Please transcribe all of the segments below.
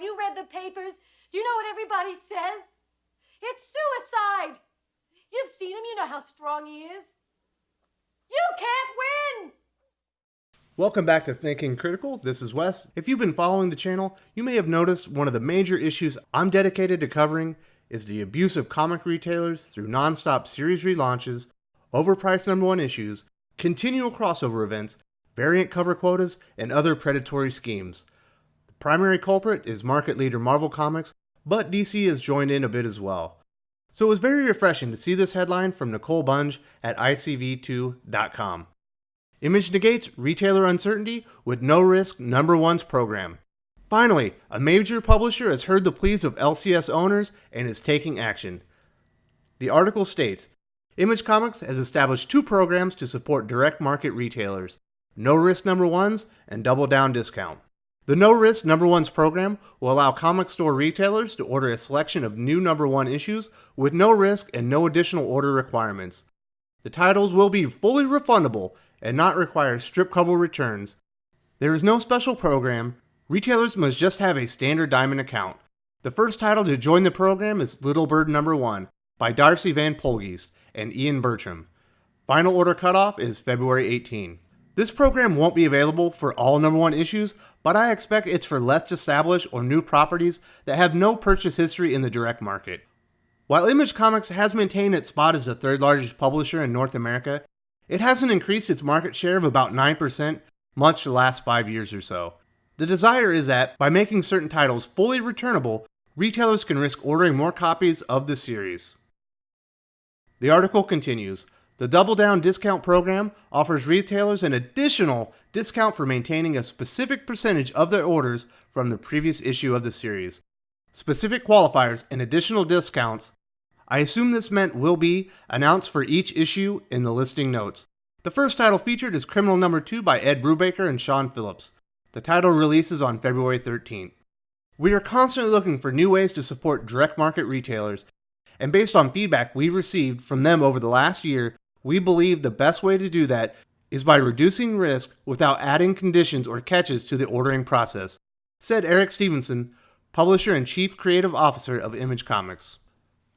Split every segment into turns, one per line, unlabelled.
you read the papers? Do you know what everybody says? It's suicide. You've seen him. You know how strong he is. You can't win.
Welcome back to Thinking Critical. This is Wes. If you've been following the channel, you may have noticed one of the major issues I'm dedicated to covering is the abuse of comic retailers through non-stop series relaunches, overpriced #1 issues, continual crossover events, variant cover quotas, and other predatory schemes. The primary culprit is market leader Marvel Comics, but DC has joined in a bit as well. So it was very refreshing to see this headline from Nicole Bunge at ICV2.com. Image negates retailer uncertainty with no-risk #1's program. Finally, a major publisher has heard the pleas of LCS owners and is taking action. The article states, Image Comics has established 2 programs to support direct market retailers, No-Risk #1s and DoubleDown Discount. The No-Risk #1s program will allow comic store retailers to order a selection of new #1 issues with no risk and no additional order requirements. The titles will be fully refundable and not require strip cover returns. There is no special program. Retailers must just have a standard Diamond account. The first title to join the program is Little Bird #1 by Darcy van Poelgeest and Ian Bertram. Final order cutoff is February 18. This program won't be available for all #1 issues, but I expect it's for less established or new properties that have no purchase history in the direct market. While Image Comics has maintained its spot as the 3rd largest publisher in North America, it hasn't increased its market share of about 9% much the last 5 years or so. The desire is that, by making certain titles fully returnable, retailers can risk ordering more copies of the series. The article continues. The DoubleDown discount program offers retailers an additional discount for maintaining a specific percentage of their orders from the previous issue of the series. Specific qualifiers and additional discounts, I assume this meant will be, announced for each issue in the listing notes. The first title featured is Criminal #2 by Ed Brubaker and Sean Phillips. The title releases on February 13th. We are constantly looking for new ways to support direct market retailers, and based on feedback we've received from them over the last year, we believe the best way to do that is by reducing risk without adding conditions or catches to the ordering process, said Eric Stephenson, publisher and chief creative officer of Image Comics.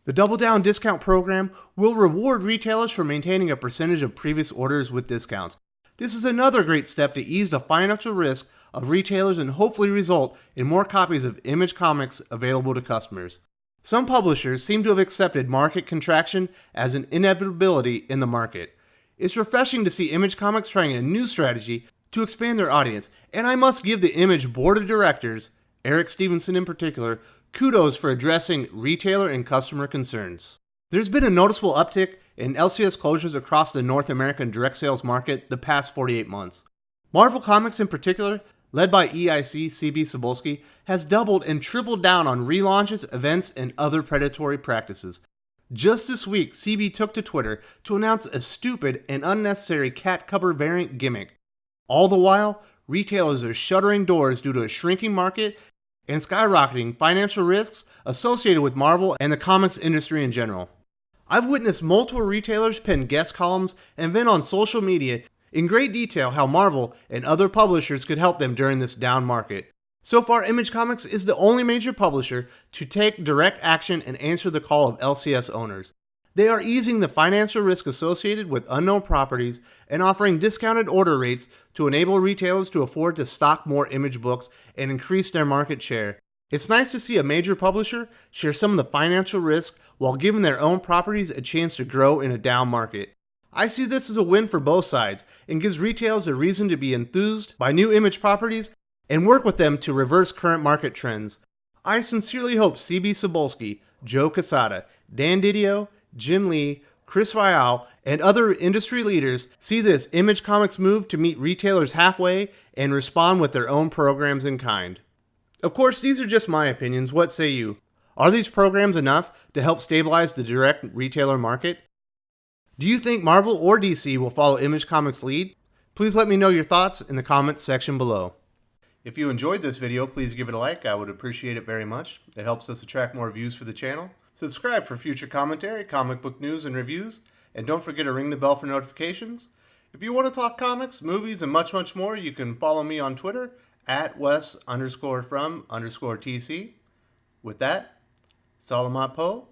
The DoubleDown discount program will reward retailers for maintaining a percentage of previous orders with discounts. This is another great step to ease the financial risk of retailers and hopefully result in more copies of Image Comics available to customers. Some publishers seem to have accepted market contraction as an inevitability in the market. It's refreshing to see Image Comics trying a new strategy to expand their audience, and I must give the Image board of directors, Eric Stephenson in particular, kudos for addressing retailer and customer concerns. There's been a noticeable uptick in LCS closures across the North American direct sales market the past 48 months. Marvel Comics in particular, led by EIC CB Cebulski, has doubled and tripled down on relaunches, events, and other predatory practices. Just this week, CB took to Twitter to announce a stupid and unnecessary cat cover variant gimmick. All the while, retailers are shuttering doors due to a shrinking market and skyrocketing financial risks associated with Marvel and the comics industry in general. I've witnessed multiple retailers pen guest columns and vent on social media in great detail how Marvel and other publishers could help them during this down market. So far, Image Comics is the only major publisher to take direct action and answer the call of LCS owners. They are easing the financial risk associated with unknown properties and offering discounted order rates to enable retailers to afford to stock more Image books and increase their market share. It's nice to see a major publisher share some of the financial risk while giving their own properties a chance to grow in a down market. I see this as a win for both sides and gives retailers a reason to be enthused by new Image properties and work with them to reverse current market trends. I sincerely hope CB Cebulski, Joe Quesada, Dan Didio, Jim Lee, Chris Vial, and other industry leaders see this Image Comics move to meet retailers halfway and respond with their own programs in kind. Of course, these are just my opinions. What say you? Are these programs enough to help stabilize the direct retailer market? Do you think Marvel or DC will follow Image Comics' lead? Please let me know your thoughts in the comments section below. If you enjoyed this video, please give it a like. I would appreciate it very much. It helps us attract more views for the channel. Subscribe for future commentary, comic book news, and reviews. And don't forget to ring the bell for notifications. If you want to talk comics, movies, and much more, you can follow me on Twitter at Wes_from_TC. With that, Salamat po,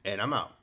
and I'm out.